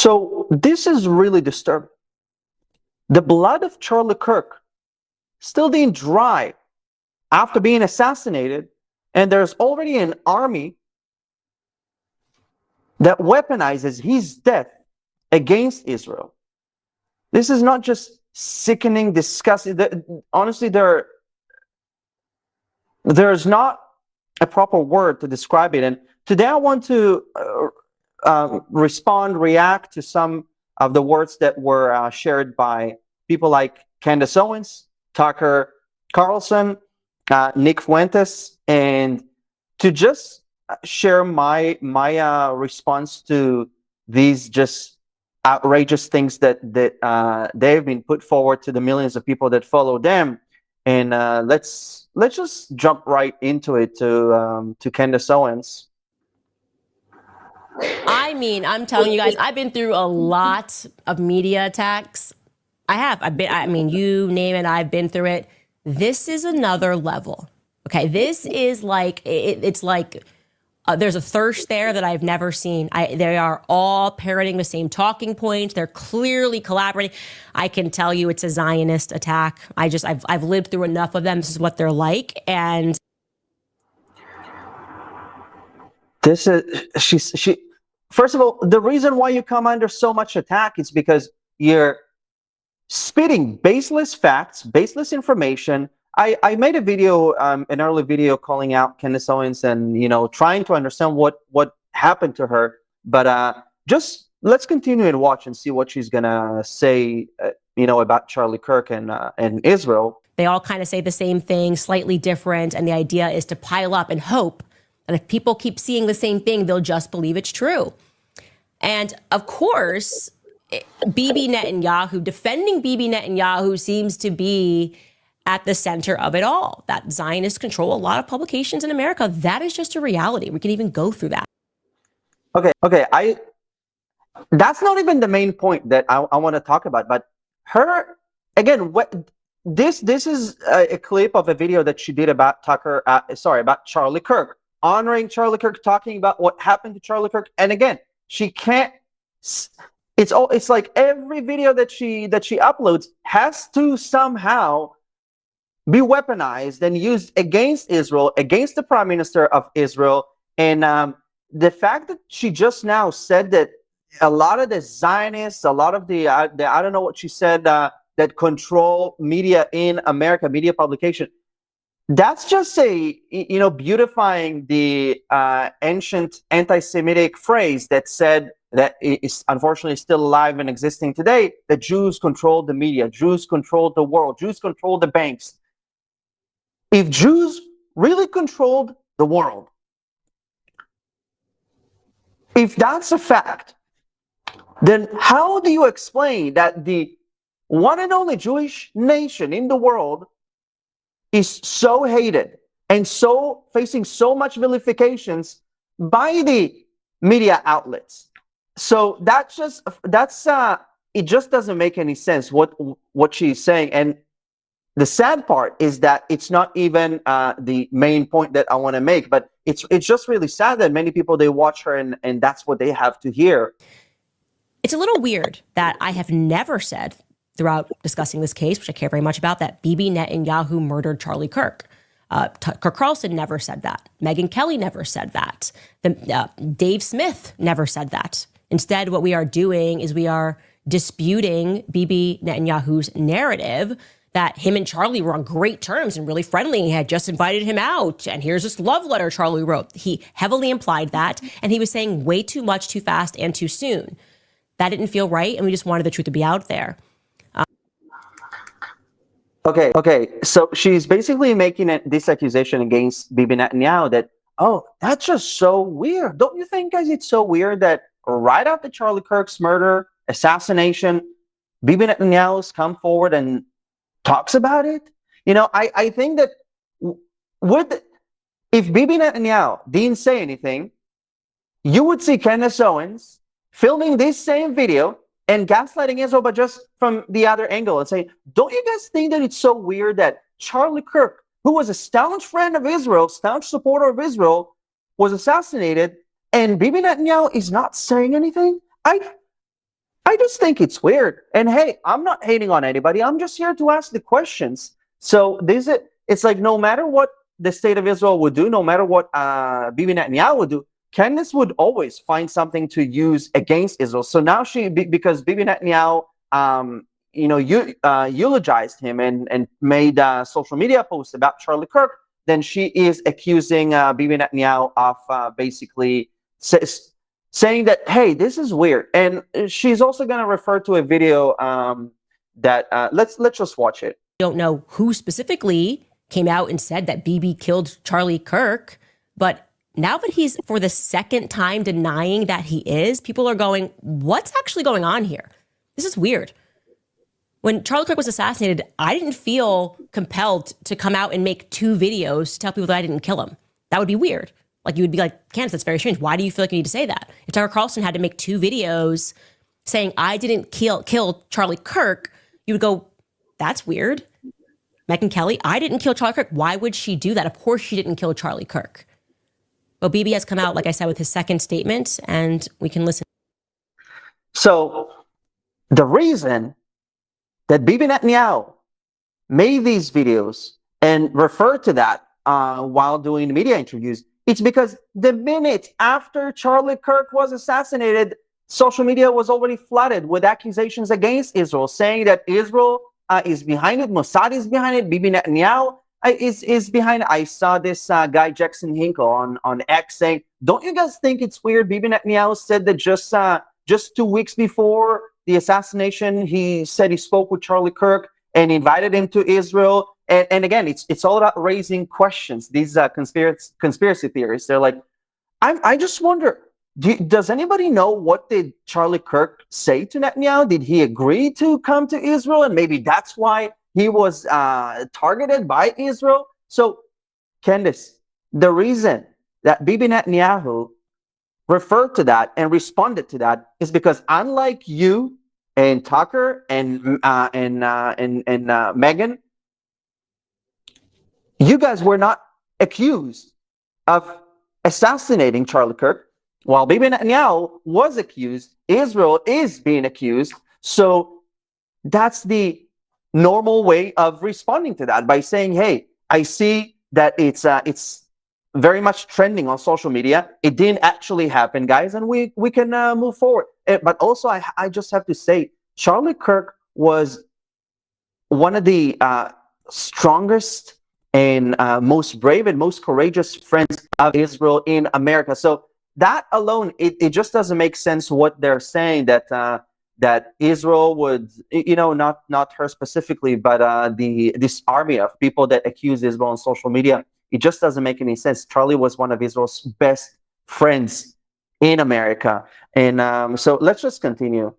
So this is really disturbing. The blood of Charlie Kirk still didn't dry after being assassinated, and there's already an army that weaponizes his death against Israel. This is not just sickening, disgusting. Honestly, there's not a proper word to describe it. And today I want to react to some of the words that were shared by people like Candace Owens, Tucker Carlson, Nick Fuentes, and to just share my response to these just outrageous things that they've been put forward to the millions of people that follow them. And let's just jump right into it to Candace Owens. I mean, I'm telling you guys, I've been through a lot of media attacks. I mean, you name it, I've been through it. This is another level. Okay, this is like, it's like there's a thirst there that I've never seen. They are all parroting the same talking points. They're clearly collaborating. I can tell you it's a Zionist attack. I've lived through enough of them. This is what they're like. And this is, she, first of all, the reason why you come under so much attack is because you're spitting baseless facts, baseless information. I made a video, an early video calling out Candace Owens and, trying to understand what happened to her. But just let's continue and watch and see what she's going to say, about Charlie Kirk and Israel. They all kind of say the same thing, slightly different. And the idea is to pile up and hope that if people keep seeing the same thing, they'll just believe it's true. And of course, Bibi Netanyahu, defending Bibi Netanyahu seems to be at the center of it all. That Zionists control a lot of publications in America. That is just a reality. We can even go through that. Okay. That's not even the main point that I want to talk about. But her, again, this is a clip of a video that she did about about Charlie Kirk, honoring Charlie Kirk, talking about what happened to Charlie Kirk. And again, she can't. It's like every video that she uploads has to somehow be weaponized and used against Israel, against the Prime Minister of Israel. And the fact that she just now said that a lot of the Zionists, a lot of the I don't know what she said, that control media in America, media publication, that's just beautifying the ancient anti-Semitic phrase that said, that is unfortunately still alive and existing today, that Jews control the media, Jews control the world, Jews control the banks. If Jews really controlled the world, if that's a fact, then how do you explain that the one and only Jewish nation in the world is so hated and so facing so much vilifications by the media outlets? So it just doesn't make any sense what she's saying. And the sad part is that it's not even the main point that I want to make, but it's just really sad that many people, they watch her and that's what they have to hear. It's a little weird that I have never said throughout discussing this case, which I care very much about, that Bibi Netanyahu murdered Charlie Kirk. Kirk Carlson never said that. Megyn Kelly never said that. Dave Smith never said that. Instead, what we are doing is we are disputing Bibi Netanyahu's narrative that him and Charlie were on great terms and really friendly. He had just invited him out. And here's this love letter Charlie wrote. He heavily implied that. And he was saying way too much, too fast, and too soon. That didn't feel right. And we just wanted the truth to be out there. Okay. So she's basically making this accusation against Bibi Netanyahu that, oh, that's just so weird. Don't you think, guys, it's so weird that right after Charlie Kirk's murder, assassination, Bibi Netanyahu's come forward and talks about it? I think that if Bibi Netanyahu didn't say anything, you would see Candace Owens filming this same video and gaslighting Israel, but just from the other angle and saying, don't you guys think that it's so weird that Charlie Kirk, who was a staunch friend of Israel, staunch supporter of Israel, was assassinated, and Bibi Netanyahu is not saying anything? I just think it's weird. And hey, I'm not hating on anybody. I'm just here to ask the questions. So it's like no matter what the state of Israel would do, no matter what Bibi Netanyahu would do, Candace would always find something to use against Israel. So now because Bibi Netanyahu, eulogized him and made social media posts about Charlie Kirk, then she is accusing Bibi Netanyahu of basically saying that, hey, this is weird. And she's also going to refer to a video that let's just watch it. Don't know who specifically came out and said that Bibi killed Charlie Kirk, but now that he's for the second time denying that he is, people are going, what's actually going on here? This is weird. When Charlie Kirk was assassinated, I didn't feel compelled to come out and make 2 videos to tell people that I didn't kill him. That would be weird. Like, you would be like, Candace, that's very strange. Why do you feel like you need to say that? If Tucker Carlson had to make 2 videos saying, I didn't kill Charlie Kirk, you would go, that's weird. Megyn Kelly, I didn't kill Charlie Kirk. Why would she do that? Of course she didn't kill Charlie Kirk. But Bibi has come out, like I said, with his second statement, and we can listen. So the reason that Bibi Netanyahu made these videos and referred to that while doing the media interviews, it's because the minute after Charlie Kirk was assassinated, social media was already flooded with accusations against Israel, saying that Israel is behind it, Mossad is behind it, Bibi Netanyahu is behind it. I saw this guy, Jackson Hinkle, on X saying, don't you guys think it's weird? Bibi Netanyahu said that just 2 weeks before the assassination, he said he spoke with Charlie Kirk and invited him to Israel. And again, it's all about raising questions. These conspiracy theories. They're like, I just wonder, does anybody know what did Charlie Kirk say to Netanyahu? Did he agree to come to Israel? And maybe that's why he was targeted by Israel. So, Candace, the reason that Bibi Netanyahu referred to that and responded to that is because, unlike you and Tucker and Megyn, you guys were not accused of assassinating Charlie Kirk, while Bibi Netanyahu was accused. Israel is being accused. So that's the normal way of responding to that, by saying, hey, I see that it's very much trending on social media. It didn't actually happen, guys, and we can move forward. But also, I just have to say, Charlie Kirk was one of the strongest and most brave and most courageous friends of Israel in America. So that alone, it just doesn't make sense what they're saying, that Israel would, not her specifically, but this army of people that accuse Israel on social media. It just doesn't make any sense. Charlie was one of Israel's best friends in America. And so let's just continue.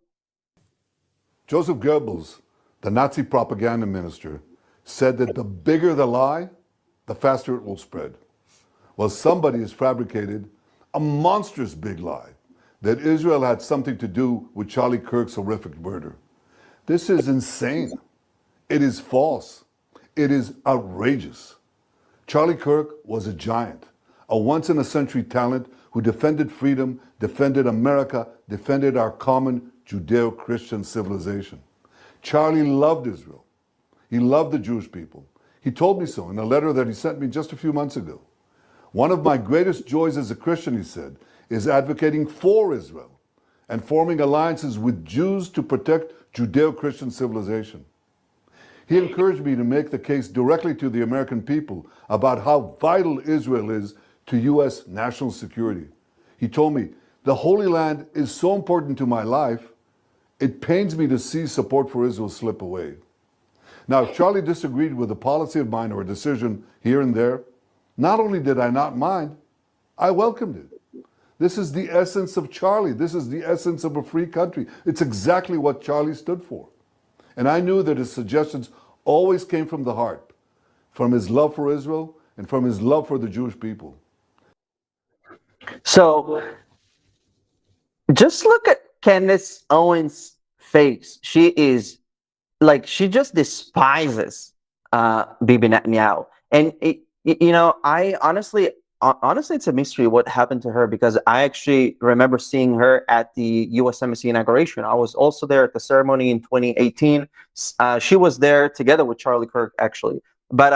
Joseph Goebbels, the Nazi propaganda minister, said that the bigger the lie, the faster it will spread. Well, somebody has fabricated a monstrous big lie that Israel had something to do with Charlie Kirk's horrific murder. This is insane. It is false. It is outrageous. Charlie Kirk was a giant, a once-in-a-century talent who defended freedom, defended America, defended our common Judeo-Christian civilization. Charlie loved Israel. He loved the Jewish people. He told me so in a letter that he sent me just a few months ago. One of my greatest joys as a Christian, he said, is advocating for Israel and forming alliances with Jews to protect Judeo-Christian civilization. He encouraged me to make the case directly to the American people about how vital Israel is to U.S. national security. He told me, the Holy Land is so important to my life, it pains me to see support for Israel slip away. Now, if Charlie disagreed with a policy of mine or a decision here and there, not only did I not mind, I welcomed it. This is the essence of Charlie. This is the essence of a free country. It's exactly what Charlie stood for. And I knew that his suggestions always came from the heart, from his love for Israel and from his love for the Jewish people. So just look at Candace Owens' face. She is like, she just despises Bibi Netanyahu. And, I honestly, honestly, it's a mystery what happened to her, because I actually remember seeing her at the U.S. Embassy inauguration. I was also there at the ceremony in 2018. She was there together with Charlie Kirk, actually. But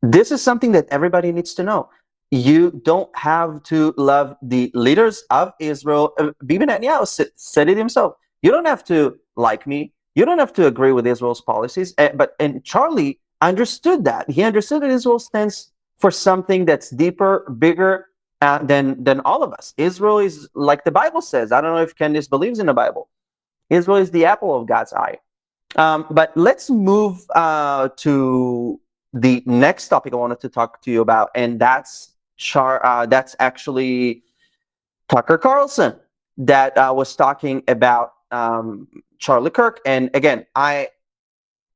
this is something that everybody needs to know. You don't have to love the leaders of Israel. Bibi Netanyahu said it himself. You don't have to like me. You don't have to agree with Israel's policies. And Charlie understood that. He understood that Israel stands for something that's deeper, bigger than all of us. Israel is, like the Bible says. I don't know if Candace believes in the Bible. Israel is the apple of God's eye. But let's move to the next topic I wanted to talk to you about, and that's actually Tucker Carlson that was talking about Charlie Kirk. And again,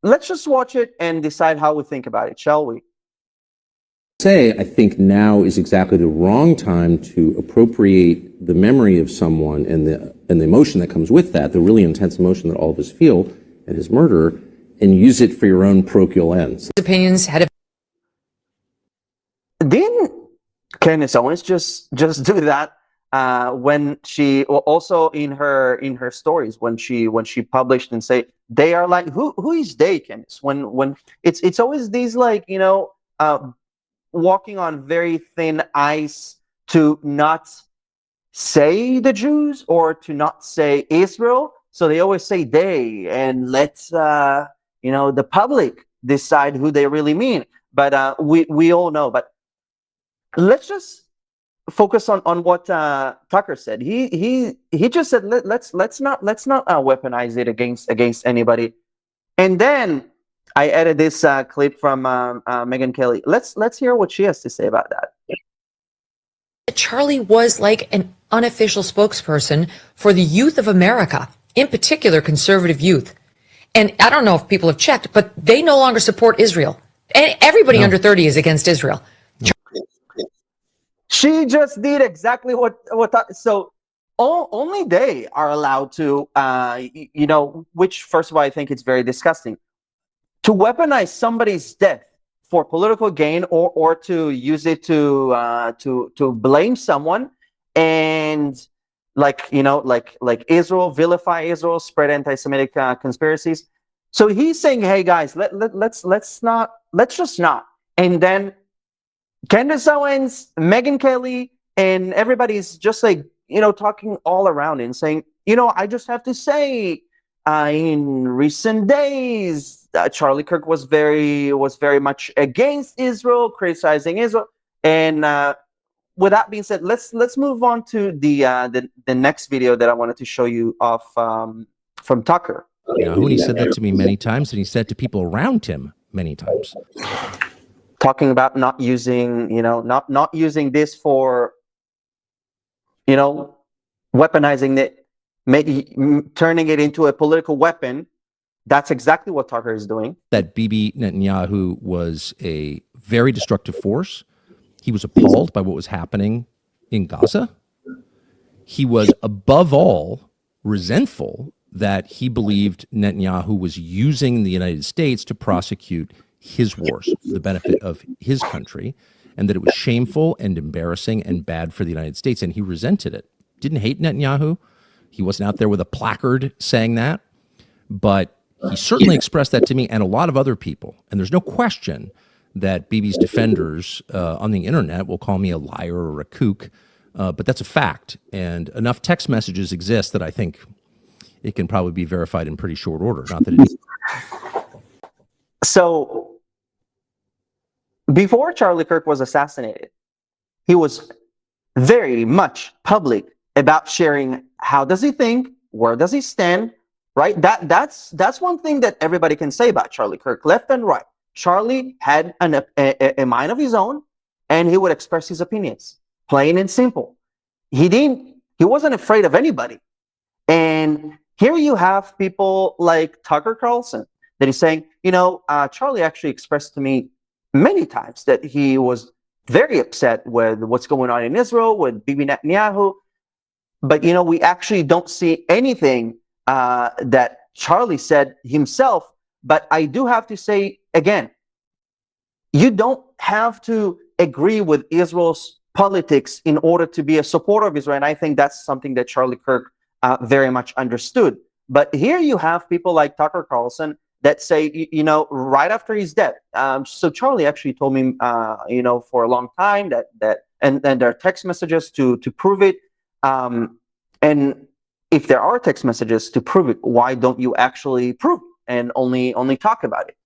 let's just watch it and decide how we think about it, shall we? I think now is exactly the wrong time to appropriate the memory of someone and the emotion that comes with that, the really intense emotion that all of us feel at his murder, and use it for your own parochial ends. Opinions had Didn't Candace Owens just do that when she, well, also in her stories when she published and say they are like, who is they, Candace? When it's always these, like, walking on very thin ice to not say the Jews or to not say Israel. So they always say they, and let the public decide who they really mean. But we all know. But let's just focus on what Tucker said. He just said let's not weaponize it against anybody. And then I added this clip from Megyn Kelly. Let's hear what she has to say about that. Charlie was like an unofficial spokesperson for the youth of America, in particular conservative youth. And I don't know if people have checked, but they no longer support Israel. And everybody under 30 is against Israel. She just did exactly what so only they are allowed to, which, first of all, I think it's very disgusting, to weaponize somebody's death for political gain, or to use it to blame someone, and like Israel, vilify Israel, spread anti-Semitic conspiracies. So he's saying, hey guys, let's just not. And then Candace Owens, Megyn Kelly, and everybody's just like, talking all around and saying, I just have to say, in recent days, Charlie Kirk was very much against Israel, criticizing Israel. And with that being said, let's move on to the next video that I wanted to show you from Tucker. And he said that to me many times, and he said to people around him many times. Talking about not using this for, weaponizing it, turning it into a political weapon. That's exactly what Tucker is doing. That Bibi Netanyahu was a very destructive force. He was appalled by what was happening in Gaza. He was, above all, resentful that he believed Netanyahu was using the United States to prosecute his wars for the benefit of his country, and that it was shameful and embarrassing and bad for the United States. And he resented it. Didn't hate Netanyahu. He wasn't out there with a placard saying that, but he certainly expressed that to me and a lot of other people. And there's no question that Bibi's defenders on the internet will call me a liar or a kook, but that's a fact. And enough text messages exist that I think it can probably be verified in pretty short order. Not that it is. So before Charlie Kirk was assassinated, he was very much public about sharing how does he think, where does he stand, right? That's one thing that everybody can say about Charlie Kirk, left and right. Charlie had a mind of his own, and he would express his opinions, plain and simple. He wasn't afraid of anybody. And here you have people like Tucker Carlson that is saying, Charlie actually expressed to me many times that he was very upset with what's going on in Israel, with Bibi Netanyahu. But, we actually don't see anything that Charlie said himself. But I do have to say, again, you don't have to agree with Israel's politics in order to be a supporter of Israel. And I think that's something that Charlie Kirk very much understood. But here you have people like Tucker Carlson that say, right after his death. So Charlie actually told me, for a long time and there are text messages to prove it. And if there are text messages to prove it, why don't you actually prove it and only talk about it?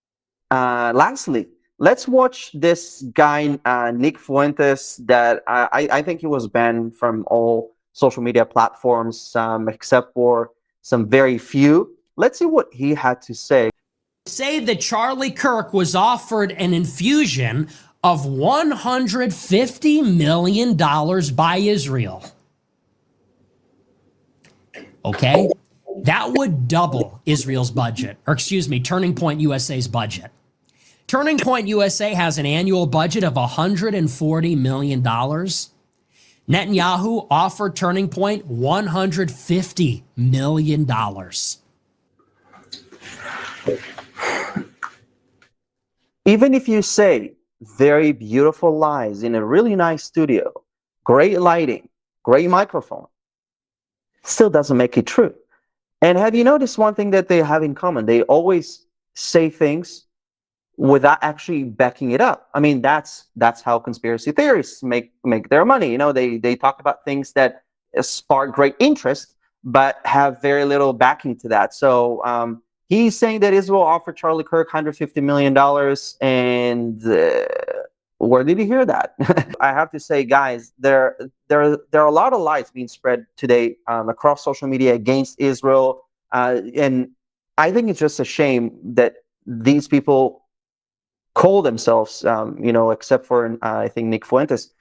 Lastly, let's watch this guy, Nick Fuentes, that I think he was banned from all social media platforms except for some very few. Let's see what he had to say. Say that Charlie Kirk was offered an infusion of $150 million by Israel. Okay? That would double Israel's budget, or excuse me, Turning Point USA's budget. Turning Point USA has an annual budget of $140 million. Netanyahu offered Turning Point $150 million. Even if you say very beautiful lies in a really nice studio, great lighting, great microphone, still doesn't make it true. And have you noticed one thing that they have in common? They always say things without actually backing it up. I mean, that's how conspiracy theorists make their money. They talk about things that spark great interest, but have very little backing to that. So he's saying that Israel offered Charlie Kirk $150 million, and where did you hear that? I have to say, guys, there are a lot of lies being spread today across social media against Israel, and I think it's just a shame that these people call themselves, except for I think Nick Fuentes,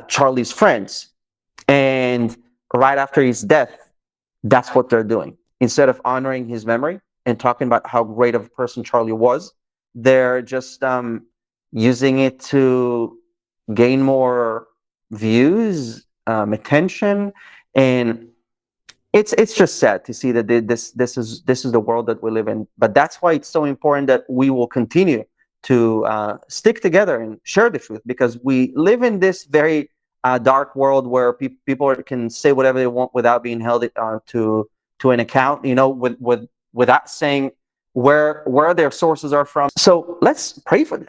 Charlie's friends, and right after his death, that's what they're doing. Instead of honoring his memory and talking about how great of a person Charlie was, they're just using it to gain more views, attention, and it's just sad to see that this is the world that we live in. But that's why it's so important that we will continue to stick together and share the truth, because we live in this very dark world where people can say whatever they want without being held to an account, without saying where their sources are from. So let's pray for them.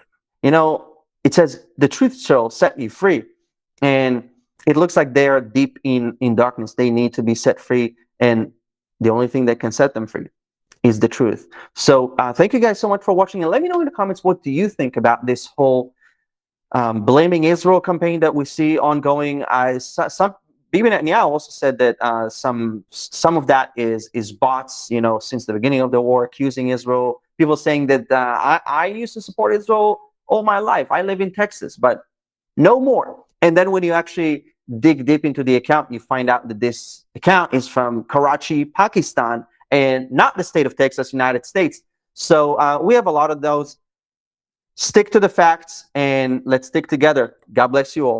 It says the truth shall set you free, and it looks like they are deep in darkness. They need to be set free, and the only thing that can set them free is the truth. So thank you guys so much for watching, and let me know in the comments, what do you think about this whole blaming Israel campaign that we see ongoing? Bibi Netanyahu also said that some of that is bots, since the beginning of the war, accusing Israel. People saying that I used to support Israel all my life. I live in Texas, but no more. And then when you actually dig deep into the account, you find out that this account is from Karachi, Pakistan, and not the state of Texas, United States. So we have a lot of those. Stick to the facts, and let's stick together. God bless you all.